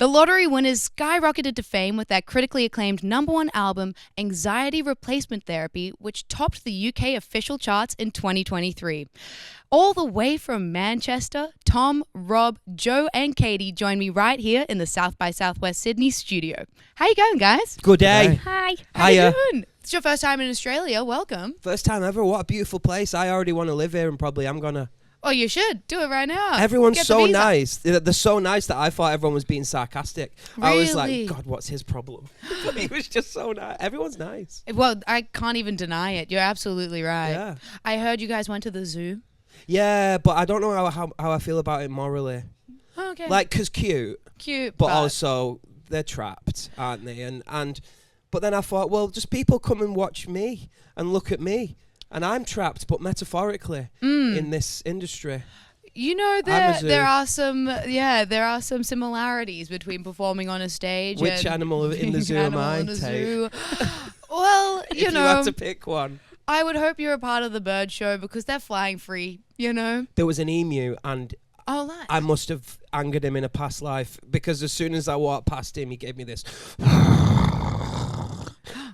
The lottery winners skyrocketed to fame with their critically acclaimed #1 album, Anxiety Replacement Therapy, which topped the UK official charts in 2023. All the way from Manchester, Tom, Rob, Joe and Katie join me right here in the South by Southwest Sydney studio. How you going, guys? Good day. Hi. How you doing? It's your first time in Australia. Welcome. First time ever. What a beautiful place. I already want to live here and probably I'm going to. Oh, you should. Do it right now. Everyone's Get the so visa. nice. They're so nice that I thought everyone was being sarcastic. I was Really? like, God, what's his problem? But he was just so nice. Everyone's nice. Well, I can't even deny it. You're absolutely right. Yeah. I heard you guys went to the zoo. Yeah, but I don't know how I feel about it morally. Oh, okay. Like, 'cause cute, Cute, but also they're trapped, aren't they? But then I thought, well, just people come and watch me and look at me. And I'm trapped, but metaphorically, in this industry. You know I'm a zoo. there are some similarities between performing on a stage. Which and animal in the zoo am animal I, in a Tait? zoo. Well, If you know, had to pick one. I would hope you're a part of the bird show because they're flying free. You know. There was an emu, and Oh, nice. I must have angered him in a past life because as soon as I walked past him, he gave me this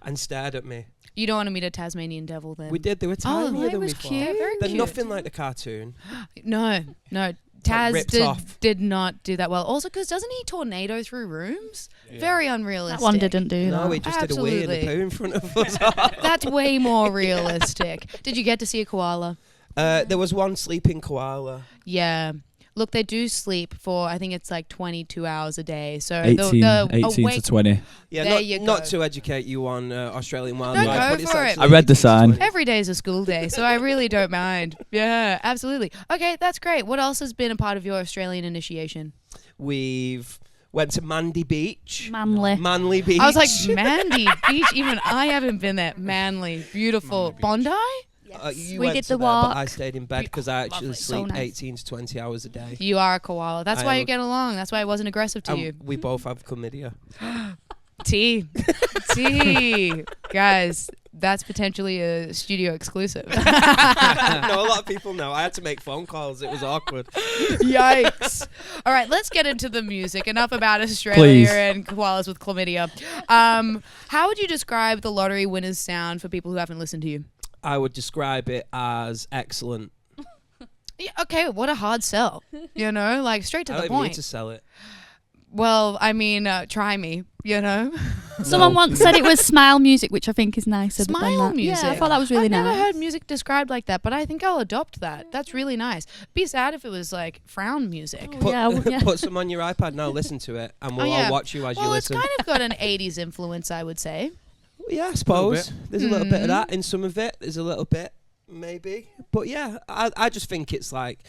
and stared at me. You don't want to meet a Tasmanian devil then? We did. They were tinier it than was before. cute. Yeah, very They're cute. nothing like the cartoon. No. Like Taz ripped off. did not do that well. Also, because doesn't he tornado through rooms? Very unrealistic. That one didn't do No, that. he just did a wee in the Absolutely. poo in front of us. That's way more realistic. Did you get to see a koala? There was one sleeping koala. Yeah. Look, they do sleep for, I think it's like 22 hours a day. So 18 to awake. 20. Yeah, There you not go. to educate you on Australian No, wildlife. go but it's for it. actually I read the 18 to sign. 20. Every day is a school day, so I really don't mind. Yeah, absolutely. Okay, that's great. What else has been a part of your Australian initiation? We've went to Manly Beach. Manly Beach. I was like, Manly Beach. Even I haven't been there. Manly, beautiful. Bondi? You We went did to the there, walk. but I stayed in bed because I actually Lovely. So sleep nice. 18 to 20 hours a day. You are a koala. That's I why am you a- get along. That's why I wasn't aggressive to you. We both have chlamydia. T. Guys, that's potentially a studio exclusive. No, a lot of people know. I had to make phone calls. It was awkward. Yikes. All right, let's get into the music. Enough about Australia Please. and koalas with chlamydia. How would you describe the lottery winner's sound for people who haven't listened to you? I would describe it as excellent. Yeah, okay, what a hard sell. You know, like straight to I the don't even need point. to sell it. Well, I mean, try me, you know. Someone once said it was smile music, which I think is nicer. but then Smile that, music. Yeah, I thought that was really I've nice. never heard music described like that, but I think I'll adopt that. That's really nice. Be sad if it was like frown music. Oh, Put, yeah, yeah. put some on your iPad now. Listen to it, and we'll Oh, yeah. all watch you as you Well, it's listen. kind of got an 80s influence, I would say. Yeah, I suppose. There's a little bit Mm. of that in some of it. There's a little bit, maybe. But yeah, I just think it's like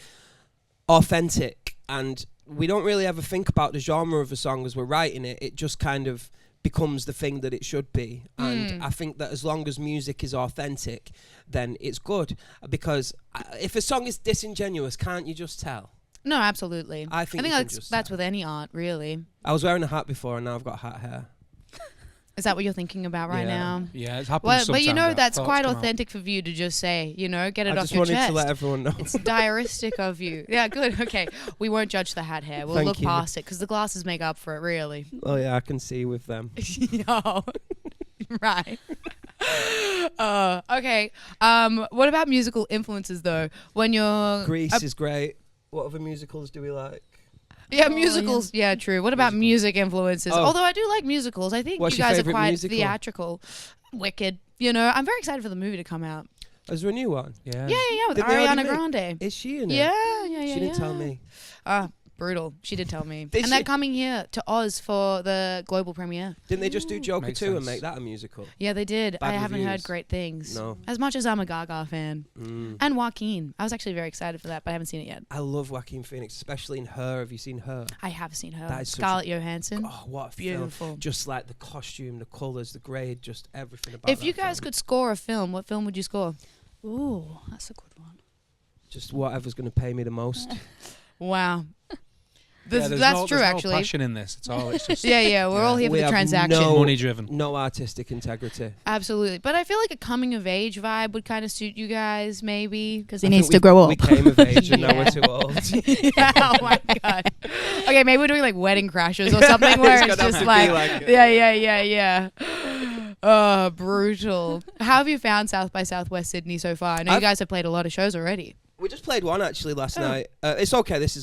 authentic. And we don't really ever think about the genre of a song as we're writing it. It just kind of becomes the thing that it should be. And I think that as long as music is authentic, then it's good. Because if a song is disingenuous, can't you just tell? No, absolutely. I think you can just that's tell. with any art, really. I was wearing a hat before and now I've got hat hair. Is that what you're thinking about right Yeah. now? Yeah, it's happened Well, but you sometimes know, that that's thoughts quite come out. authentic for you to just say, you know, get it I off just your wanted chest. to let everyone know. It's diaristic of you. Yeah, good. Okay. We won't judge the hat hair. We'll Thank look you. past it because the glasses make up for it, really. Oh yeah, I can see with them. No. Right. Okay. What about musical influences, though? When you're... Grease is great. What other musicals do we like? Yeah, Oh, musicals. Yeah, true. What about music influences? Oh. Although I do like musicals. I think What's you your guys are favourite quite musical? theatrical. Wicked. You know, I'm very excited for the movie to come out. Is there a new one? Yeah. Yeah, with Did they already Ariana make- Grande. Is she in it? Yeah. She didn't tell me. Brutal. She did tell me. Did And they're she? coming here to Oz for the global premiere. Didn't they just do Joker Makes 2 and sense. make that a musical? Yeah, they did. I Bad haven't heard reviews. great things. No. As much as I'm a Gaga fan. And Joaquin. I was actually very excited for that, but I haven't seen it yet. I love Joaquin Phoenix, especially in Her. Have you seen Her? I have seen her. That is such Scarlett Johansson. Oh, what a Beautiful. film. Just like the costume, the colours, the grade, just everything about If that you guys film. could score a film, what film would you score? Ooh, that's a good one. Just whatever's going to pay me the most. Wow. That's true, there's actually. no passion in this. It's just Yeah, we're all here for We the have transaction. money driven. No artistic integrity. Absolutely. But I feel like a coming of age vibe would kind of suit you guys, maybe. Because he needs to grow up. We came of age and now Yeah. we're too old. Yeah, oh my God. Okay, maybe we're doing like wedding crashes or something where It's it's gonna just have to like, be like it. yeah. Oh, brutal. How have you found South by Southwest Sydney so far? I know you guys have played a lot of shows already. We just played one actually last night. It's okay. This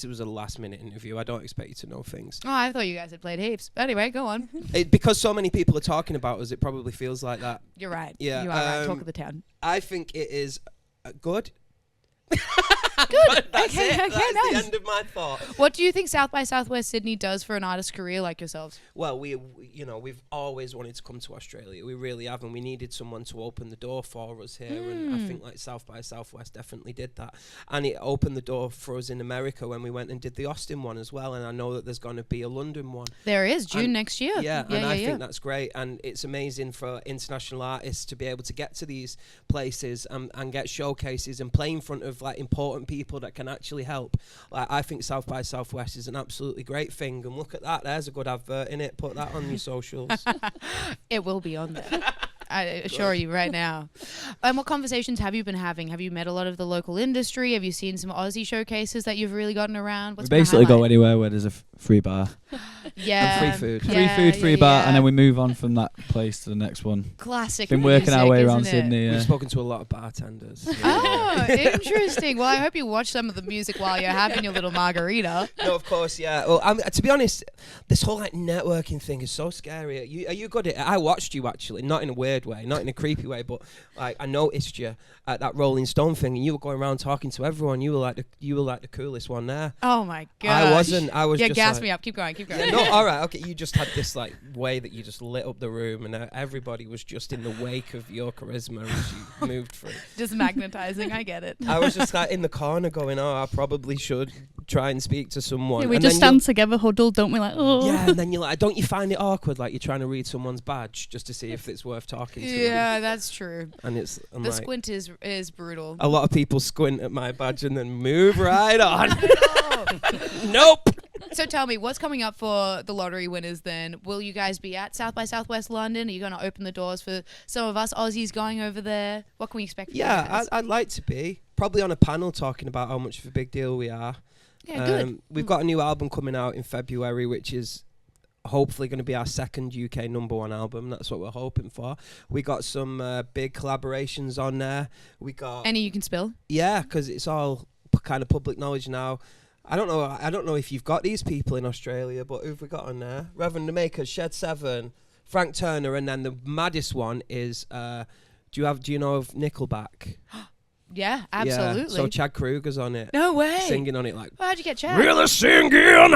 was a last minute interview. I don't expect you to know things. Oh, I thought you guys had played heaps. Anyway, go on. Because so many people are talking about us, it probably feels like that. You're right. Yeah, You are right. Talk of the town. I think it is good. Good. That's Okay, it. okay, That's nice. the end of my thought. What do you think South by Southwest Sydney does for an artist's career like yourselves? Well, we've always wanted to come to Australia. We really have, and we needed someone to open the door for us here. And I think like South by Southwest definitely did that. And it opened the door for us in America when we went and did the Austin one as well. And I know that there's going to be a London one. There is June And- next year. Yeah, and I think that's great. And it's amazing for international artists to be able to get to these places and get showcases and play in front of like important people that can actually help. Like I think South by Southwest is an absolutely great thing. And look at that, there's a good advert in it. Put that on your socials. It will be on there. I assure you right now. And what conversations have you been having? Have you met a lot of the local industry? Have you seen some Aussie showcases that you've really gotten around? We What's been a basically go highlight? anywhere where there's a free bar. Yeah. And free food. Yeah, Free food, free yeah, bar, yeah. and then we move on from that place to the next one. Classic. Been working our music, way around isn't it? Sydney. We've Yeah. spoken to a lot of bartenders. Oh, interesting. Well, I hope you watch some of the music while you're having your little margarita. No, of course, yeah. Well, to be honest, this whole like networking thing is so scary. Are you good at it? I watched you actually, not in a weird way, not in a creepy way, but like I noticed you at that Rolling Stone thing, and you were going around talking to everyone. You were like the coolest one there. Oh my god. I wasn't. I was Yeah, just gas like, me up. Keep going. Yeah, no, all right, okay. You just had this like way that you just lit up the room, and everybody was just in the wake of your charisma as you moved through. Just magnetizing. I get it. I was just like in the corner going, "Oh, I probably should try and speak to someone." Yeah, we And just then stand together, huddled, don't we? Like, oh. yeah, and then you're like, don't you find it awkward, like you're trying to read someone's badge just to see if it's worth talking to? Yeah, that's true. And I'm The like, squint is brutal. a lot of people squint at my badge and then move right on. Oh. Nope. So tell me, what's coming up for the lottery winners then? Will you guys be at South by Southwest London? Are you going to open the doors for some of us Aussies going over there? What can we expect from you Yeah, guys? I'd like to be. Probably on a panel talking about how much of a big deal we are. Yeah, good. We've got a new album coming out in February, which is hopefully going to be our second UK #1 album. That's what we're hoping for. We got some big collaborations on there. We got Any you can spill? yeah, because it's all kind of public knowledge now. I don't know if you've got these people in Australia, but who've we got on there? Reverend the Makers, Shed 7, Frank Turner, and then the maddest one is do you know of Nickelback? Yeah, absolutely. Yeah, so Chad Kruger's on it. No way. Singing on it like How'd you get Chad? really singing.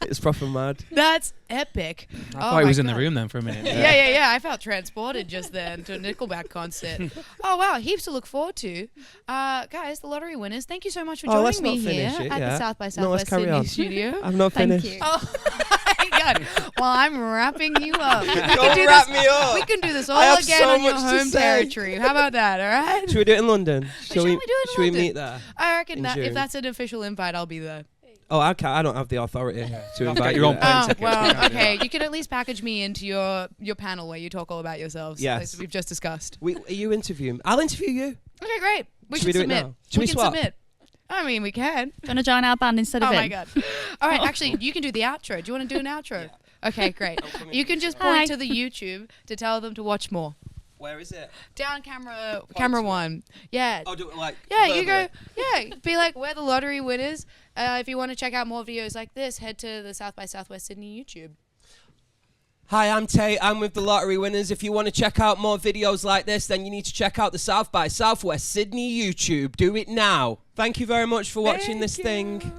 It's proper mad. That's epic. I thought he was in the room then for a minute. Yeah. I felt transported just then to a Nickelback concert. Oh, wow. Heaps to look forward to. Guys, the lottery winners, thank you so much for joining let's me not here finish it, at the yeah. South by No, let's Southwest carry Sydney on. Studio. I'm not Thank finished. you. Oh, my God. Well, I'm wrapping you up. We can Don't do wrap this- me up. We can do this I all have again so on your much to home say. territory. How about that, all right? Should we do it in London? Shall we do it in Should we London? meet there? I reckon In that if June. that's an official invite, I'll be there. Oh, I don't have the authority to You have to invite get your you own there. plane Oh, tickets. We well, can't do okay. that. You can at least package me into your panel where you talk all about yourselves. Yes. Like we've just discussed. Are you interviewing? I'll interview you. Okay, great. We Should should we do it submit. now? Should we can swap? submit. I mean, we can. Do you want to join our band instead of Oh him? my God. All right, actually, you can do the outro. Do you want to do an outro? Okay, great. You can just Hi. point to the YouTube to tell them to watch more. Where is it? Down camera to it. 1. Yeah. Oh, do it like. Yeah, you go. verbally? Yeah, be like, we're the lottery winners. If you want to check out more videos like this, head to the South by Southwest Sydney YouTube. Hi, I'm Tait. I'm with the lottery winners. If you want to check out more videos like this, then you need to check out the South by Southwest Sydney YouTube. Do it now. Thank you very much for watching this thing.